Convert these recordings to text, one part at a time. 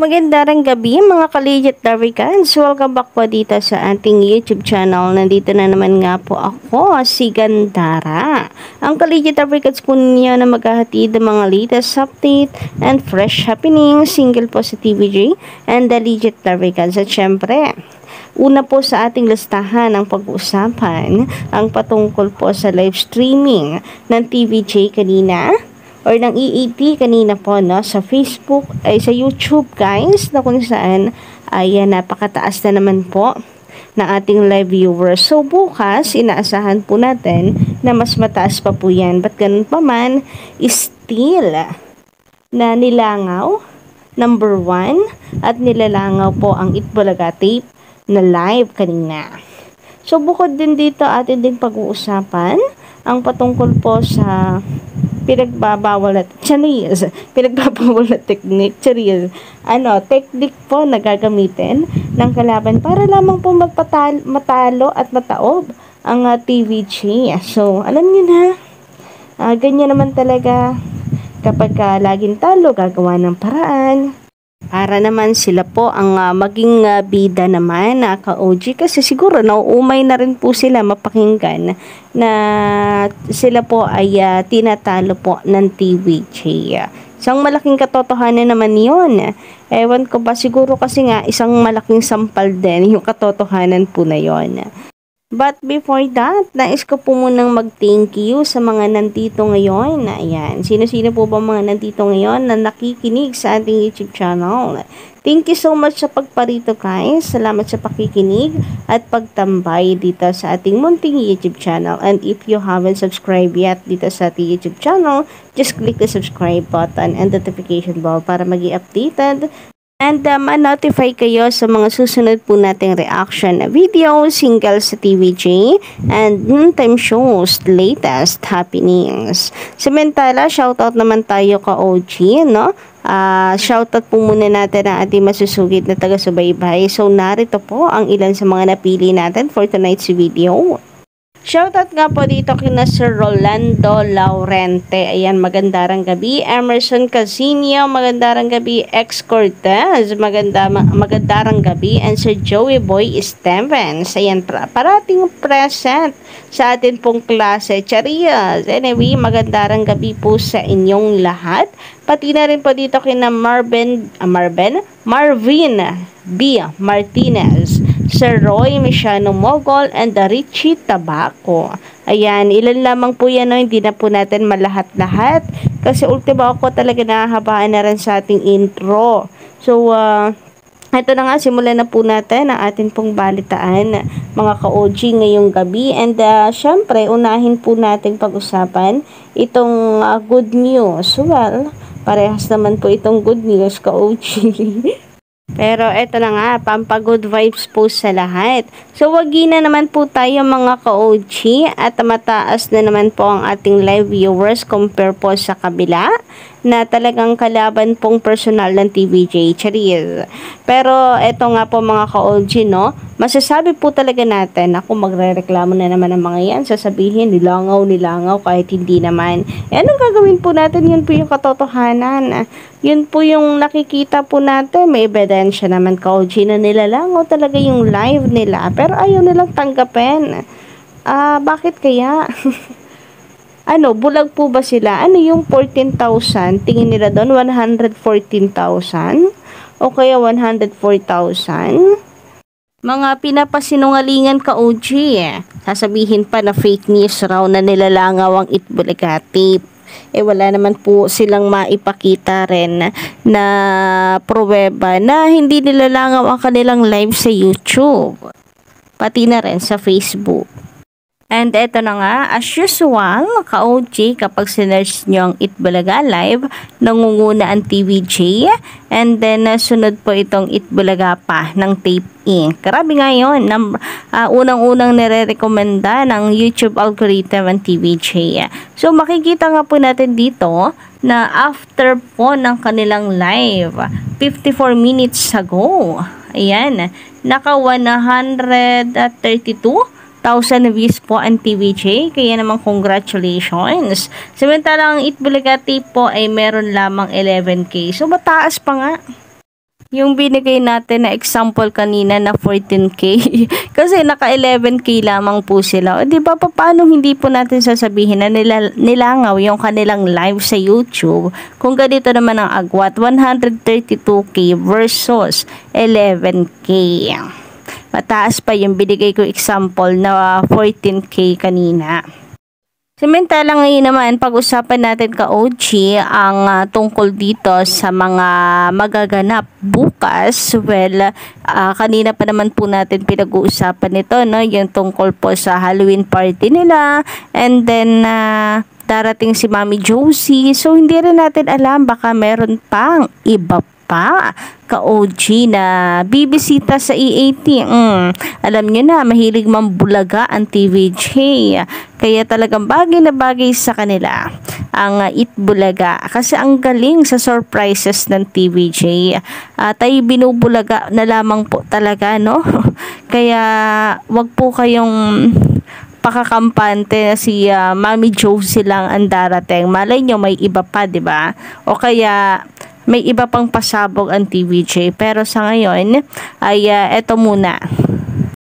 Magandang gabi mga ka-legit Darwicans. Welcome back po dito sa ating YouTube channel. Nandito na naman nga po ako, si Gandara. Ang ka-legit Darwicans po ninyo na maghahatid ng mga latest update and fresh happening single po sa TVJ and the legit Darwicans. At syempre, una po sa ating listahan ng pag-uusapan ang patungkol po sa live streaming ng TVJ kanina or ng EAT kanina po sa Facebook ay sa YouTube guys, na kung saan ay napakataas na naman po ng ating live viewers. So bukas inaasahan po natin na mas mataas pa po yan, but ganun pa man, still na nilangaw number 1 at nilalangaw po ang Itbulaga tape na live kanina. So bukod din dito atin din pag-uusapan ang patungkol po sa pinagbabawal na technique, technique po na gagamitin ng kalaban para lamang po matalo at mataob ang TVJ. So, alam niyo na, ganyan naman talaga kapag laging talo, gagawa ng paraan para naman sila po ang maging bida naman na ka-OG, kasi siguro nauumay na rin po sila mapakinggan na sila po ay tinatalo po ng TVJ. Isang malaking katotohanan naman yun. Ewan ko ba, siguro kasi nga isang malaking sampal din yung katotohanan po na yun. But before that, nais ko po munang mag-thank you sa mga nandito ngayon. Ayan, sino-sino po ba mga nandito ngayon na nakikinig sa ating YouTube channel? Thank you so much sa pagparito guys. Salamat sa pakikinig at pagtambay dito sa ating munting YouTube channel. And if you haven't subscribed yet dito sa ating YouTube channel, just click the subscribe button and notification bell para maging updated and ma-notify kayo sa mga susunod po nating reaction na video, single sa TVJ, and time shows, latest happenings. Samantala, shoutout naman tayo ka-OG, no? Shoutout po muna natin ang ating masusugid na taga-subaybay. So, narito po ang ilan sa mga napili natin for tonight's video. Shoutout nga po dito kina Sir Rolando Laurente. Ayan, magandang gabi. Emerson Casinio, magandang gabi. Ex Cortez, magandang gabi. And Sir Joey Boy Stevens. Ayan, parating present sa atin pong klase. Charias. Anyway, magandang gabi po sa inyong lahat. Pati na rin po dito kina Marvin B. Martinez, Sir Roy Mesiano Mogol, and Richie Tabaco. Ayan, ilan lamang po yan, no? Hindi na po natin malahat-lahat kasi ultimo ako talaga nahahabaan na rin sa ating intro. So, ito na nga, simulan na po natin ang ating pong balitaan mga ka-OG ngayong gabi. And syempre, unahin po natin pag-usapan itong good news. Well, parehas naman po itong good news ka-OG. Pero eto na nga, pampa-good vibes po sa lahat. So, wagi na naman po tayo mga ka-OG at mataas na naman po ang ating live viewers compare po sa kabila na talagang kalaban pong personal ng TVJ. Charis. Pero eto nga po mga ka-OG, no? Masasabi po talaga natin, ako magre-reklamo na naman ng mga yan, sasabihin, nilangaw kahit hindi naman. Anong gagawin po natin? Yun po yung katotohanan. Yun po yung nakikita po natin. May ebidensya naman ka-OG na nilalangaw talaga yung live nila. Pero ayaw nilang tanggapin. Bakit kaya? Bulag po ba sila? Ano yung 14,000? Tingin nila doon, 114,000? O kaya 104,000? Mga pinapasinungalingan ka-OG. Sasabihin pa na fake news raw na nilalangaw ang Itbulaga tape. Wala naman po silang maipakita rin na pruweba na hindi nilalangaw ang kanilang live sa YouTube. Pati na rin sa Facebook. And eto na nga, as usual, ka-OG, kapag sinerge nyo ang Itbulaga live, nangunguna ang TVJ, and then sunod po itong Itbulaga pa ng Tape Inc. Grabe nga yun, unang-unang nire-recommenda ng YouTube algorithm ang TVJ. So makikita nga po natin dito na after po ng kanilang live, 54 minutes ago, ayan, naka 132,000 views po ang TVJ, kaya naman congratulations. Samantalang ang Itbulaga tape po ay meron lamang 11K. So mataas pa nga. Yung binigay natin na example kanina na 14K kasi naka 11K lamang po sila. O di ba paano hindi po natin sasabihin na nilangaw yung kanilang live sa YouTube kung ganito naman ang agwat 132K versus 11K. Mataas pa yung binigay ko example na 14K kanina. Samantala ngayon naman, pag-usapan natin ka-OG ang tungkol dito sa mga magaganap bukas. Well, kanina pa naman po natin pinag-uusapan ito, no? Yung tungkol po sa Halloween party nila. And then, darating si Mami Josie. So, hindi rin natin alam, baka meron pang iba pa ka-OG na bibisita sa E80. Alam nyo na, mahilig mambulaga ang TVJ. Kaya talagang bagay na bagay sa kanila ang Itbulaga. Kasi ang galing sa surprises ng TVJ. Tayo binubulaga na lamang po talaga, no? Kaya wag po kayong pakakampante na si Mami Josie lang ang darating. Malay nyo may iba pa, di ba? O kaya may iba pang pasabog ang TVJ. Pero sa ngayon ay eto muna.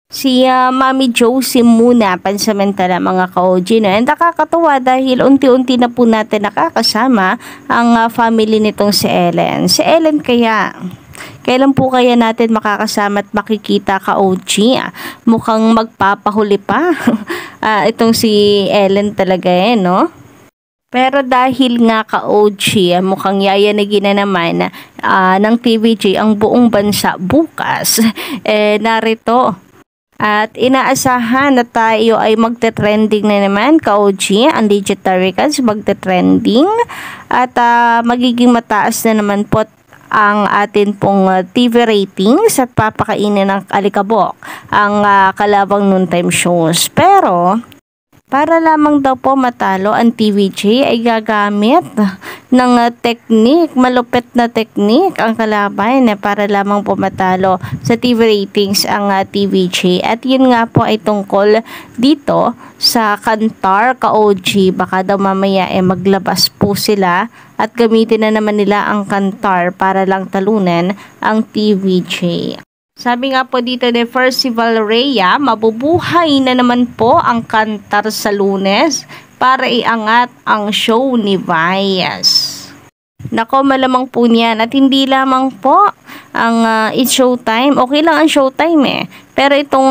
Si Mami Josie muna pansamantala mga ka-OG, no? And nakakatuwa dahil unti-unti na po natin nakakasama ang family nitong si Ellen. Si Ellen kailan po kaya natin makakasama at makikita ka-OG? Mukhang magpapahuli pa. Itong si Ellen talaga no? Pero dahil nga ka-OG, mukhang yayanagin na naman ng TVJ ang buong bansa bukas, narito. At inaasahan na tayo ay magte-trending na naman ka-OG, ang Digital Records magte-trending at magiging mataas na naman po ang atin pong TV ratings at papakainin ng alikabok ang kalabang noontime shows. Pero para lamang daw po matalo ang TVJ ay gagamit ng technique, malupit na technique ang kalaban para lamang po matalo sa TV ratings ang TVJ. At yun nga po ay tungkol dito sa Kantar ka-OG. Baka daw mamaya maglabas po sila at gamitin na naman nila ang Kantar para lang talunan ang TVJ. Sabi nga po dito ni Percival Rhea, mabubuhay na naman po ang Kantar sa Lunes para iangat ang show ni Vias. Nako, malamang po niyan. At hindi lamang po ang It's Showtime. Okay lang ang Showtime pero itong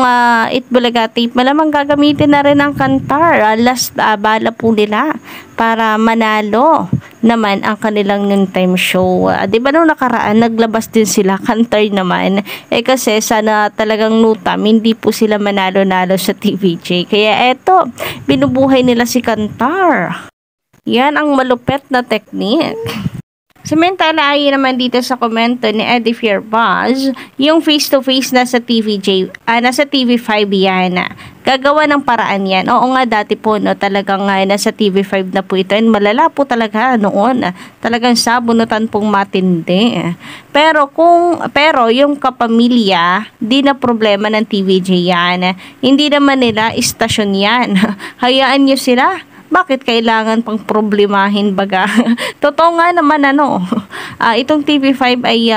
Itbulaga tape, malamang gagamitin na rin ang Kantar. Last bala po nila para manalo naman ang kanilang noontime show. Di ba nung nakaraan, naglabas din sila, Kantar naman. Kasi sana talagang noontime, hindi po sila manalo-nalo sa TVJ. Kaya eto, binubuhay nila si Kantar. Yan ang malupet na technique. Samantala ay naman dito sa komento ni Eddie Fierbaz, yung face-to-face na sa TVJ, nasa TV5 yan. Gagawa ng paraan yan. Oo nga, dati po no, talagang nasa TV5 na po ito. And malala po talaga noon. Talagang sabunutan pong matindi. Pero yung kapamilya, di na problema ng TVJ yan. Hindi naman nila istasyon yan. Hayaan nyo sila. Bakit kailangan pang problemahin baga? Totoo nga naman itong TV5 ay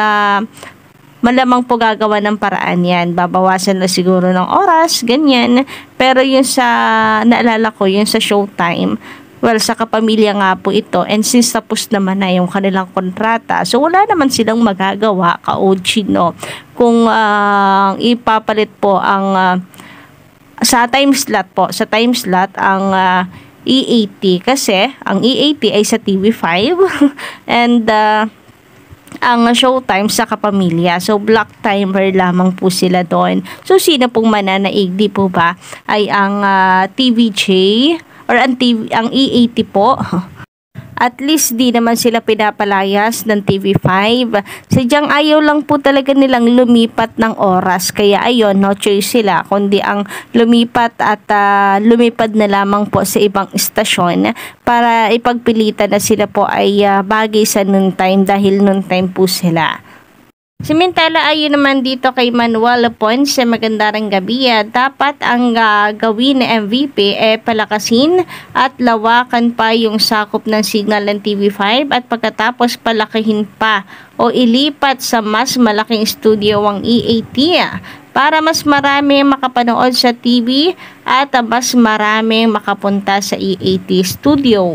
malamang po gagawa ng paraan yan. Babawasan na siguro ng oras, ganyan. Pero yung sa, naalala ko, yung sa Showtime, well, sa kapamilya nga po ito. And since tapos naman na yung kanilang kontrata, so wala naman silang magagawa, ka-OG, no? Kung ipapalit po ang, sa time slot ang E80 kasi ang E80 ay sa TV5 and ang Showtime sa kapamilya. So block timer lamang po sila doon. So sino pong mananaig, di po ba, ay ang TVJ or ang E80 po. At least di naman sila pinapalayas ng TV5. Sadyang ayaw lang po talaga nilang lumipat ng oras. Kaya ayun, no choice sila. Kundi ang lumipat at lumipad na lamang po sa ibang istasyon para ipagpilitan na sila po ay bagay sa noontime dahil noontime po sila. Samantala, ayon naman dito kay Manuel Ponce, maganda ring gabi. Dapat ang gawin ng MVP palakasin at lawakan pa yung sakop ng signal ng TV5 at pagkatapos palakihin pa o ilipat sa mas malaking studio ang EAT para mas marami makapanood sa TV at mas marami makapunta sa EAT studio.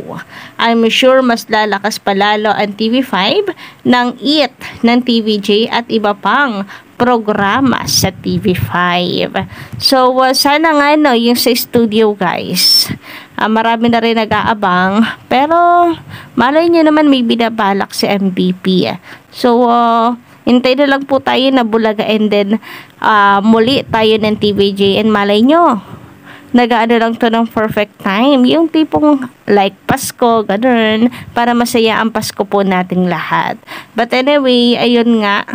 I'm sure mas lalakas palalo ang TV5 ng EAT ng TVJ at iba pang programa sa TV5. So, sana nga yung sa studio guys. Marami na rin nag-aabang pero malay nyo naman may binabalak si MVP. So, hintay na lang po tayo na Bulaga and then muli tayo ng TVJ and malay nyo nag-ano lang to ng perfect time. Yung tipong like Pasko, ganun, para masaya ang Pasko po nating lahat. But anyway, ayun nga,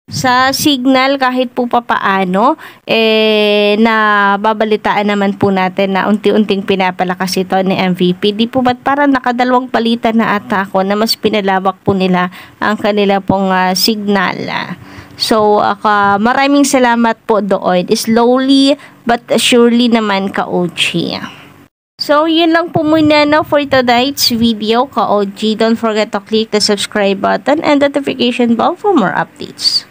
sa signal kahit po papaano na babalitaan naman po natin na unti-unting pinapalakas ito ni MVP. Di po ba't parang nakadalawang palitan na ata ako na mas pinalawak po nila ang kanila pong signal. So, maraming salamat po doon. Slowly but surely naman ka-OG. So, yun lang po muna for tonight's video ka-OG. Don't forget to click the subscribe button and notification bell for more updates.